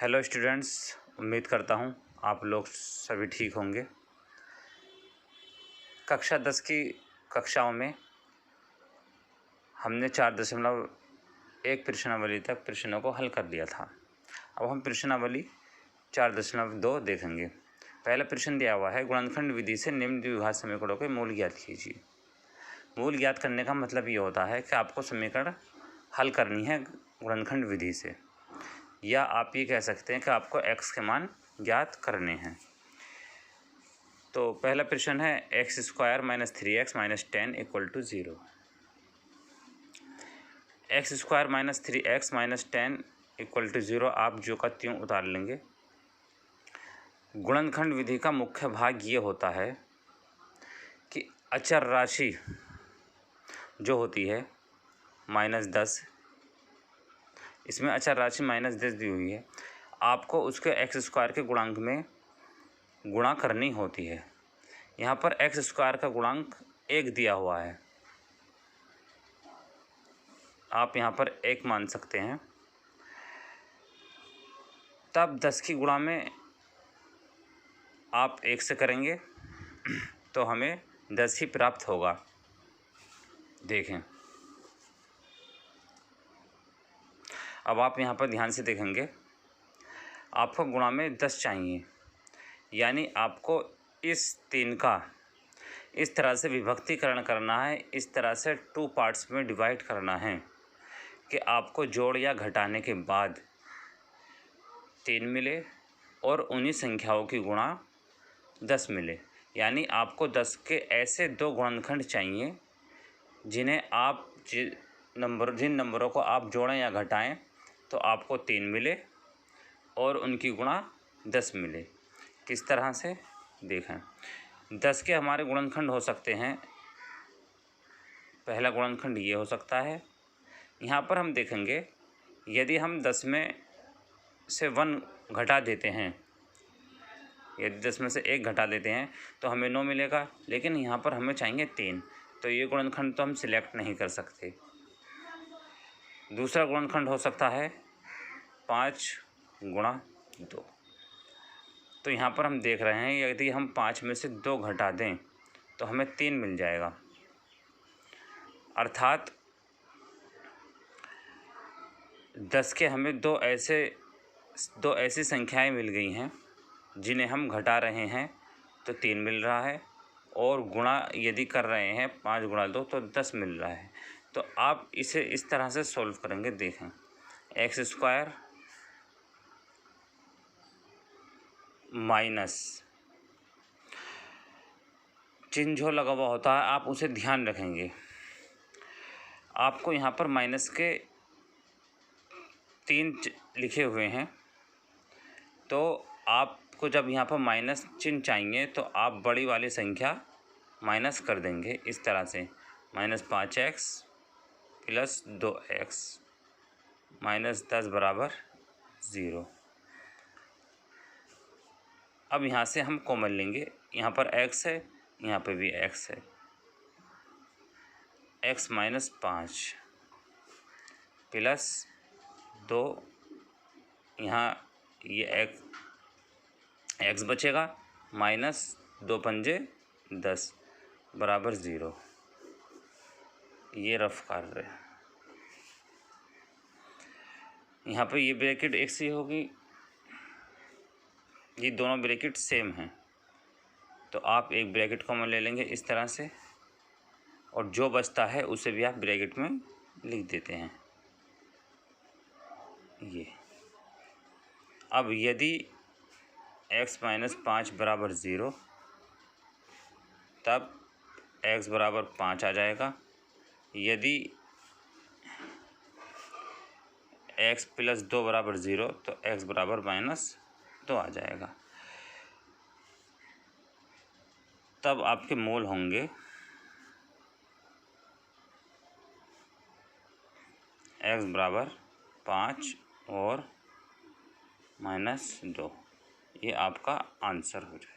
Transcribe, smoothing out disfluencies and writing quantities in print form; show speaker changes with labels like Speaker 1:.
Speaker 1: Hello students, उम्मीद करता हूँ आप लोग सभी ठीक होंगे। कक्षा 10 की कक्षाओं में हमने 4.1 प्रश्नावली तक प्रश्नों को हल कर लिया था। अब हम प्रश्नावली 4.2 देखेंगे। पहला प्रश्न दिया हुआ है, गुणनखंड विधि से निम्न द्विघात समीकरणों के मूल ज्ञात कीजिए। मूल ज्ञात करने का मतलब ये होता है कि आपको समीकरण हल करनी है गुणनखंड विधि से, या आप ये कह सकते हैं कि आपको x के मान ज्ञात करने हैं। तो पहला प्रश्न है x² - 3x - 10 = 0। x² - 3x - 10 = 0 आप जो का त्यों उतार लेंगे। गुणनखंड विधि का मुख्य भाग ये होता है कि अचर राशि जो होती है -10, इसमें अचर राशि -10 दी हुई है, आपको उसके x² के गुणांक में गुणा करनी होती है। यहाँ पर x² का गुणांक 1 दिया हुआ है, आप यहाँ पर 1 मान सकते हैं। तब 10 की गुणा में आप 1 से करेंगे तो हमें 10 ही प्राप्त होगा। देखें, अब आप यहाँ पर ध्यान से देखेंगे, आपको गुणा में 10 चाहिए, यानी आपको इस 3 का इस तरह से विभक्तिकरण करना है, इस तरह से 2 पार्ट्स में डिवाइड करना है कि आपको जोड़ या घटाने के बाद 3 मिले और उन्हीं संख्याओं की गुणा 10 मिले। यानी आपको 10 के ऐसे 2 गुणनखंड चाहिए जिन्हें आप जिन नंबरों को आप जोड़ें या घटाएं तो आपको 3 मिले और उनकी गुणा 10 मिले। किस तरह से देखें, 10 के हमारे गुणनखंड हो सकते हैं। पहला गुणनखंड ये हो सकता है। यहाँ पर हम देखेंगे, यदि हम 10 में से 1 घटा देते हैं, यदि 10 में से 1 घटा देते हैं तो हमें 9 मिलेगा, लेकिन यहाँ पर हमें चाहिए 3, तो ये गुणनखंड तो हम सिलेक्ट नहीं कर सकते। दूसरा गुणनखंड हो सकता है 5 × 2। तो यहाँ पर हम देख रहे हैं, यदि हम 5 में से 2 घटा दें तो हमें 3 मिल जाएगा। अर्थात 10 के हमें दो ऐसी संख्याएं मिल गई हैं जिन्हें हम घटा रहे हैं तो 3 मिल रहा है, और गुणा यदि कर रहे हैं 5 × 2 तो 10 मिल रहा है। तो आप इसे इस तरह से सॉल्व करेंगे। देखें, x² माइनस चिन्ह जो लगा हुआ होता है आप उसे ध्यान रखेंगे। आपको यहाँ पर माइनस के 3 लिखे हुए हैं, तो आपको जब यहाँ पर माइनस चिन्ह चाहिए तो आप बड़ी वाली संख्या माइनस कर देंगे इस तरह से, -5x + 2x -10 = 0। अब यहाँ से हम कॉमन लेंगे, यहाँ पर x है, यहाँ पे भी x है, x - 5 + 2, यहाँ ये x बचेगा, -2 × 5 = 10 = 0। ये रफ कार्य है। यहाँ पे ये ब्रैकेट एक सी होगी, ये दोनों ब्रैकेट सेम हैं, तो आप एक ब्रैकेट कॉमन ले लेंगे इस तरह से, और जो बचता है उसे भी आप ब्रैकेट में लिख देते हैं। ये अब यदि x - 5 = 0 तब x = 5 आ जाएगा। यदि x + 2 = 0 तो x = -2 आ जाएगा। तब आपके मोल होंगे x = 5 और -2। ये आपका आंसर हो जाएगा।